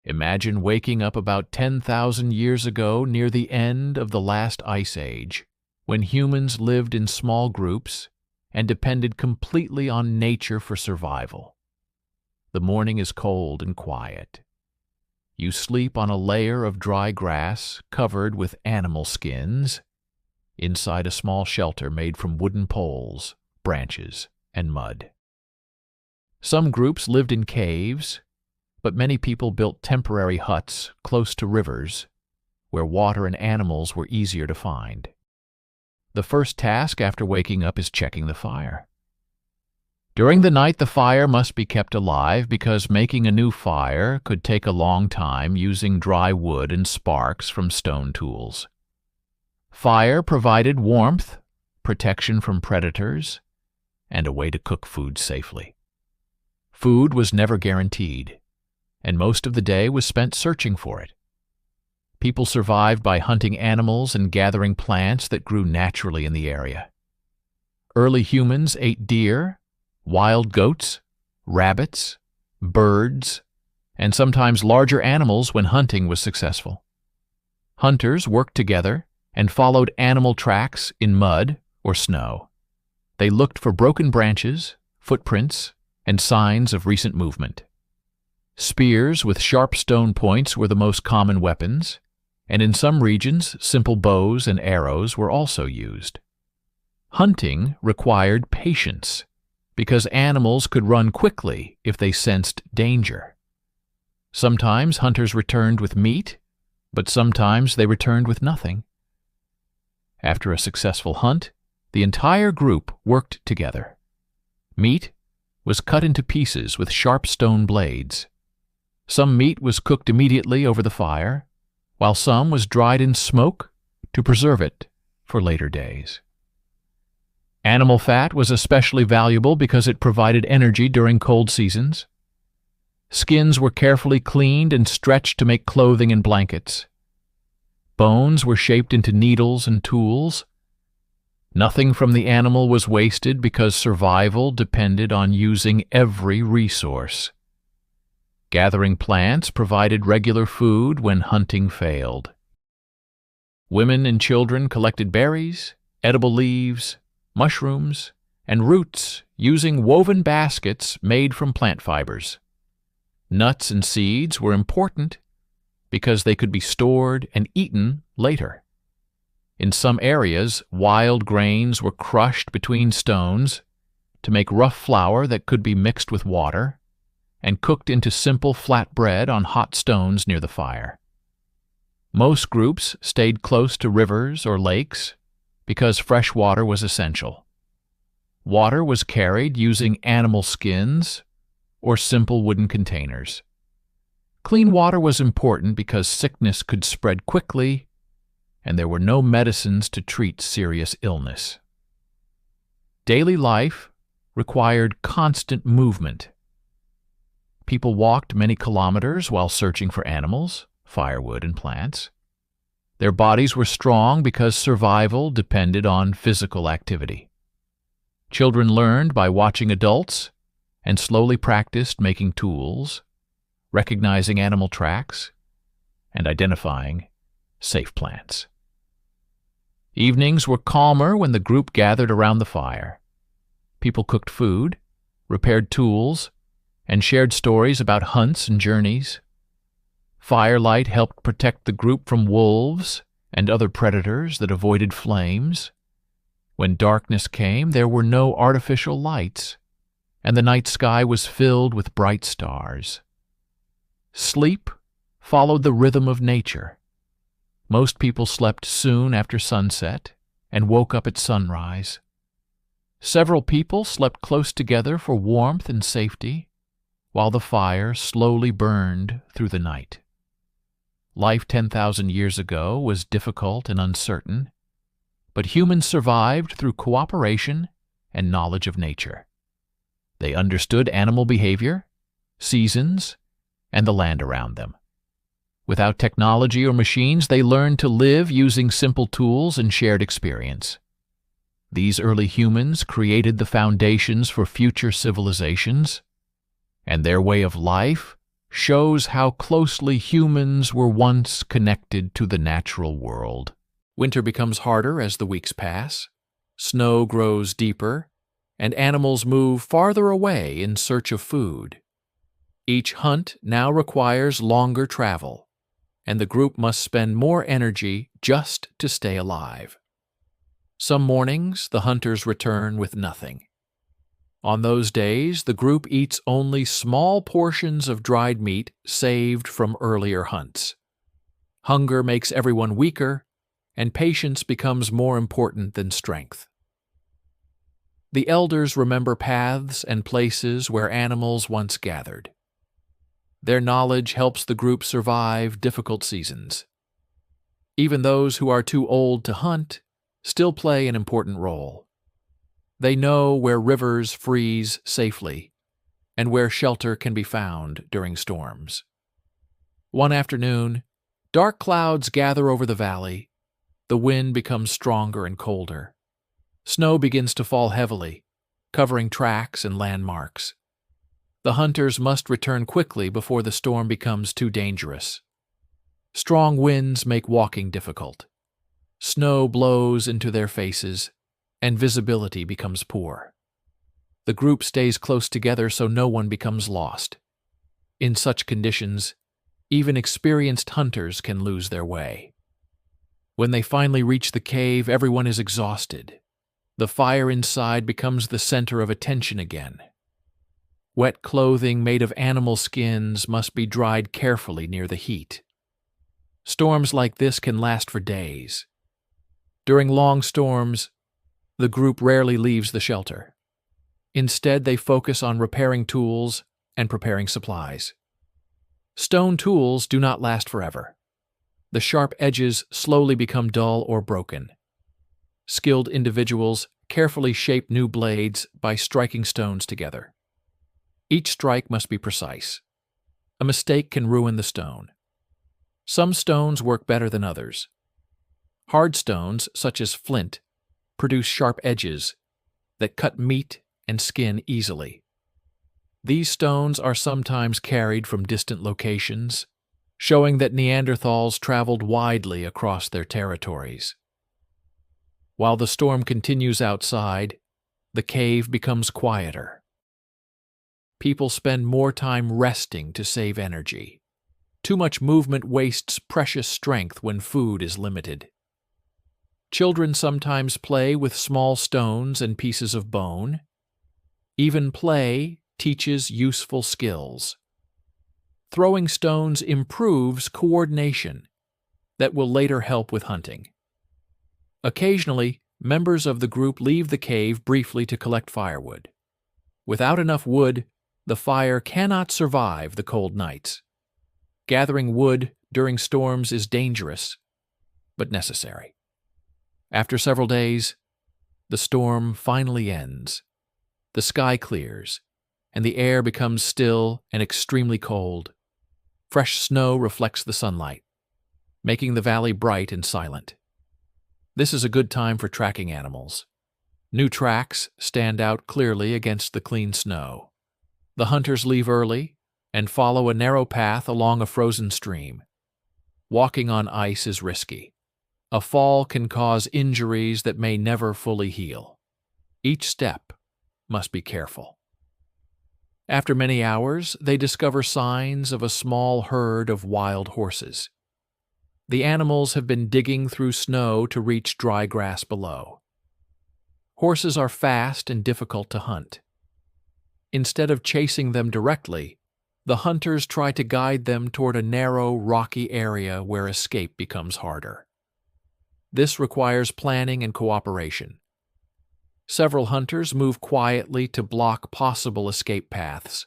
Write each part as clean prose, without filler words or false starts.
Imagine waking up about 10,000 years ago near the end of the last ice age, when humans lived in small groups and depended completely on nature for survival. The morning is cold and quiet. You sleep on a layer of dry grass covered with animal skins, inside a small shelter made from wooden poles, branches, and mud. Some groups lived in caves, but many people built temporary huts close to rivers, where water and animals were easier to find. The first task after waking up is checking the fire. During the night, the fire must be kept alive because making a new fire could take a long time using dry wood and sparks from stone tools. Fire provided warmth, protection from predators, and a way to cook food safely. Food was never guaranteed, and most of the day was spent searching for it. People survived by hunting animals and gathering plants that grew naturally in the area. Early humans ate deer, wild goats, rabbits, birds, and sometimes larger animals when hunting was successful. Hunters worked together and followed animal tracks in mud or snow. They looked for broken branches, footprints, and signs of recent movement. Spears with sharp stone points were the most common weapons, and in some regions, simple bows and arrows were also used. Hunting required patience, because animals could run quickly if they sensed danger. Sometimes hunters returned with meat, but sometimes they returned with nothing. After a successful hunt, the entire group worked together. Meat was cut into pieces with sharp stone blades. Some meat was cooked immediately over the fire, while some was dried in smoke to preserve it for later days. Animal fat was especially valuable because it provided energy during cold seasons. Skins were carefully cleaned and stretched to make clothing and blankets. Bones were shaped into needles and tools. Nothing from the animal was wasted because survival depended on using every resource. Gathering plants provided regular food when hunting failed. Women and children collected berries, edible leaves, mushrooms, and roots using woven baskets made from plant fibers. Nuts and seeds were important because they could be stored and eaten later. In some areas, wild grains were crushed between stones to make rough flour that could be mixed with water and cooked into simple flat bread on hot stones near the fire. Most groups stayed close to rivers or lakes because fresh water was essential. Water was carried using animal skins or simple wooden containers. Clean water was important because sickness could spread quickly and there were no medicines to treat serious illness. Daily life required constant movement. People walked many kilometers while searching for animals, firewood, and plants. Their bodies were strong because survival depended on physical activity. Children learned by watching adults and slowly practiced making tools, recognizing animal tracks, and identifying safe plants. Evenings were calmer when the group gathered around the fire. People cooked food, repaired tools, and shared stories about hunts and journeys. Firelight helped protect the group from wolves and other predators that avoided flames. When darkness came, there were no artificial lights, and the night sky was filled with bright stars. Sleep followed the rhythm of nature. Most people slept soon after sunset and woke up at sunrise. Several people slept close together for warmth and safety, while the fire slowly burned through the night. Life 10,000 years ago was difficult and uncertain, but humans survived through cooperation and knowledge of nature. They understood animal behavior, seasons, and the land around them. Without technology or machines, they learned to live using simple tools and shared experience. These early humans created the foundations for future civilizations, and their way of life shows how closely humans were once connected to the natural world. Winter becomes harder as the weeks pass, snow grows deeper, and animals move farther away in search of food. Each hunt now requires longer travel, and the group must spend more energy just to stay alive. Some mornings, the hunters return with nothing. On those days, the group eats only small portions of dried meat saved from earlier hunts. Hunger makes everyone weaker, and patience becomes more important than strength. The elders remember paths and places where animals once gathered. Their knowledge helps the group survive difficult seasons. Even those who are too old to hunt still play an important role. They know where rivers freeze safely and where shelter can be found during storms. One afternoon, dark clouds gather over the valley. The wind becomes stronger and colder. Snow begins to fall heavily, covering tracks and landmarks. The hunters must return quickly before the storm becomes too dangerous. Strong winds make walking difficult. Snow blows into their faces, and visibility becomes poor. The group stays close together so no one becomes lost. In such conditions, even experienced hunters can lose their way. When they finally reach the cave, everyone is exhausted. The fire inside becomes the center of attention again. Wet clothing made of animal skins must be dried carefully near the heat. Storms like this can last for days. During long storms, the group rarely leaves the shelter. Instead, they focus on repairing tools and preparing supplies. Stone tools do not last forever. The sharp edges slowly become dull or broken. Skilled individuals carefully shape new blades by striking stones together. Each strike must be precise. A mistake can ruin the stone. Some stones work better than others. Hard stones, such as flint, produce sharp edges that cut meat and skin easily. These stones are sometimes carried from distant locations, showing that Neanderthals traveled widely across their territories. While the storm continues outside, the cave becomes quieter. People spend more time resting to save energy. Too much movement wastes precious strength when food is limited. Children sometimes play with small stones and pieces of bone. Even play teaches useful skills. Throwing stones improves coordination that will later help with hunting. Occasionally, members of the group leave the cave briefly to collect firewood. Without enough wood, the fire cannot survive the cold nights. Gathering wood during storms is dangerous, but necessary. After several days, the storm finally ends. The sky clears, and the air becomes still and extremely cold. Fresh snow reflects the sunlight, making the valley bright and silent. This is a good time for tracking animals. New tracks stand out clearly against the clean snow. The hunters leave early and follow a narrow path along a frozen stream. Walking on ice is risky. A fall can cause injuries that may never fully heal. Each step must be careful. After many hours, they discover signs of a small herd of wild horses. The animals have been digging through snow to reach dry grass below. Horses are fast and difficult to hunt. Instead of chasing them directly, the hunters try to guide them toward a narrow, rocky area where escape becomes harder. This requires planning and cooperation. Several hunters move quietly to block possible escape paths.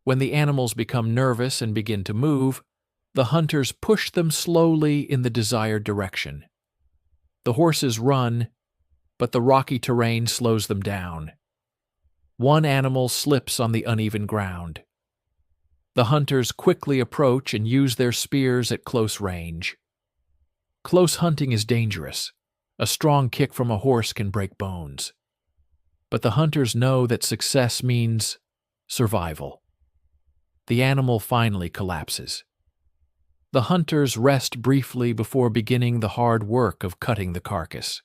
When the animals become nervous and begin to move, the hunters push them slowly in the desired direction. The horses run, but the rocky terrain slows them down. One animal slips on the uneven ground. The hunters quickly approach and use their spears at close range. Close hunting is dangerous. A strong kick from a horse can break bones. But the hunters know that success means survival. the animal finally collapses. The hunters rest briefly before beginning the hard work of cutting the carcass.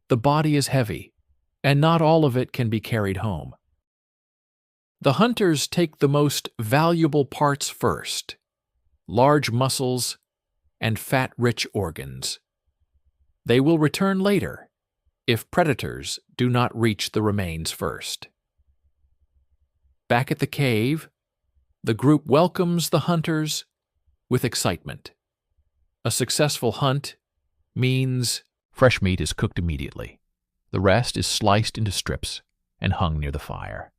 The body is heavy, and not all of it can be carried home. The hunters take the most valuable parts first: large muscles and fat-rich organs. They will return later if predators do not reach the remains first. Back at the cave, the group welcomes the hunters with excitement. A successful hunt means fresh meat is cooked immediately. The rest is sliced into strips and hung near the fire.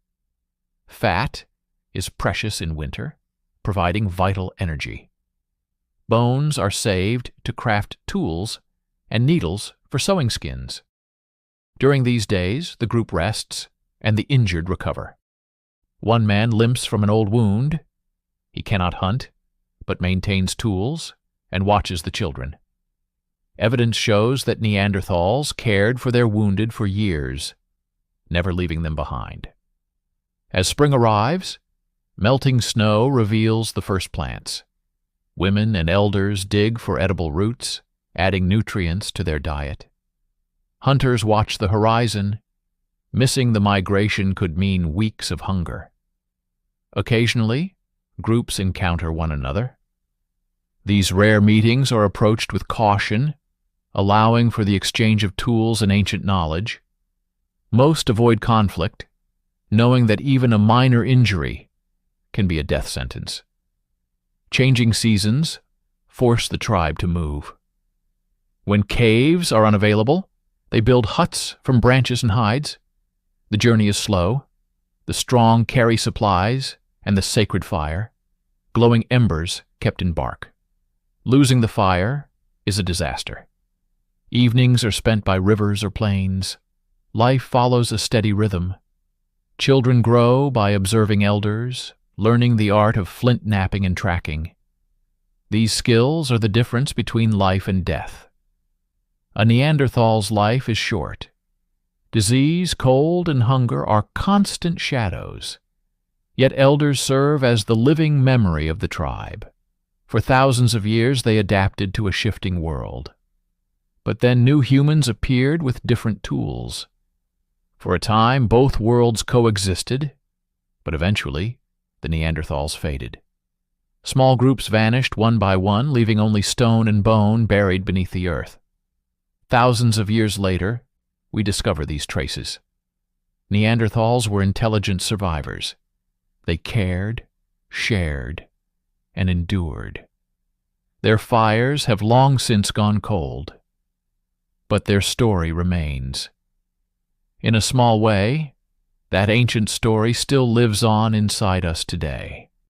Fat is precious in winter, providing vital energy. Bones are saved to craft tools and needles for sewing skins. During these days, the group rests and the injured recover. One man limps from an old wound. He cannot hunt, but maintains tools and watches the children. Evidence shows that Neanderthals cared for their wounded for years, never leaving them behind. As spring arrives, melting snow reveals the first plants. Women and elders dig for edible roots, adding nutrients to their diet. Hunters watch the horizon. Missing the migration could mean weeks of hunger. Occasionally, groups encounter one another. These rare meetings are approached with caution, allowing for the exchange of tools and ancient knowledge. Most avoid conflict, knowing that even a minor injury can be a death sentence. Changing seasons force the tribe to move. When caves are unavailable, they build huts from branches and hides. The journey is slow. The strong carry supplies and the sacred fire, glowing embers kept in bark. Losing the fire is a disaster. Evenings are spent by rivers or plains. Life follows a steady rhythm. Children grow by observing elders, learning the art of flint knapping and tracking. These skills are the difference between life and death. A Neanderthal's life is short. Disease, cold, and hunger are constant shadows. Yet elders serve as the living memory of the tribe. For thousands of years they adapted to a shifting world. But then new humans appeared with different tools. For a time, both worlds coexisted, but eventually, the Neanderthals faded. Small groups vanished one by one, leaving only stone and bone buried beneath the earth. Thousands of years later, we discover these traces. Neanderthals were intelligent survivors. They cared, shared, and endured. Their fires have long since gone cold, but their story remains. In a small way, that ancient story still lives on inside us today.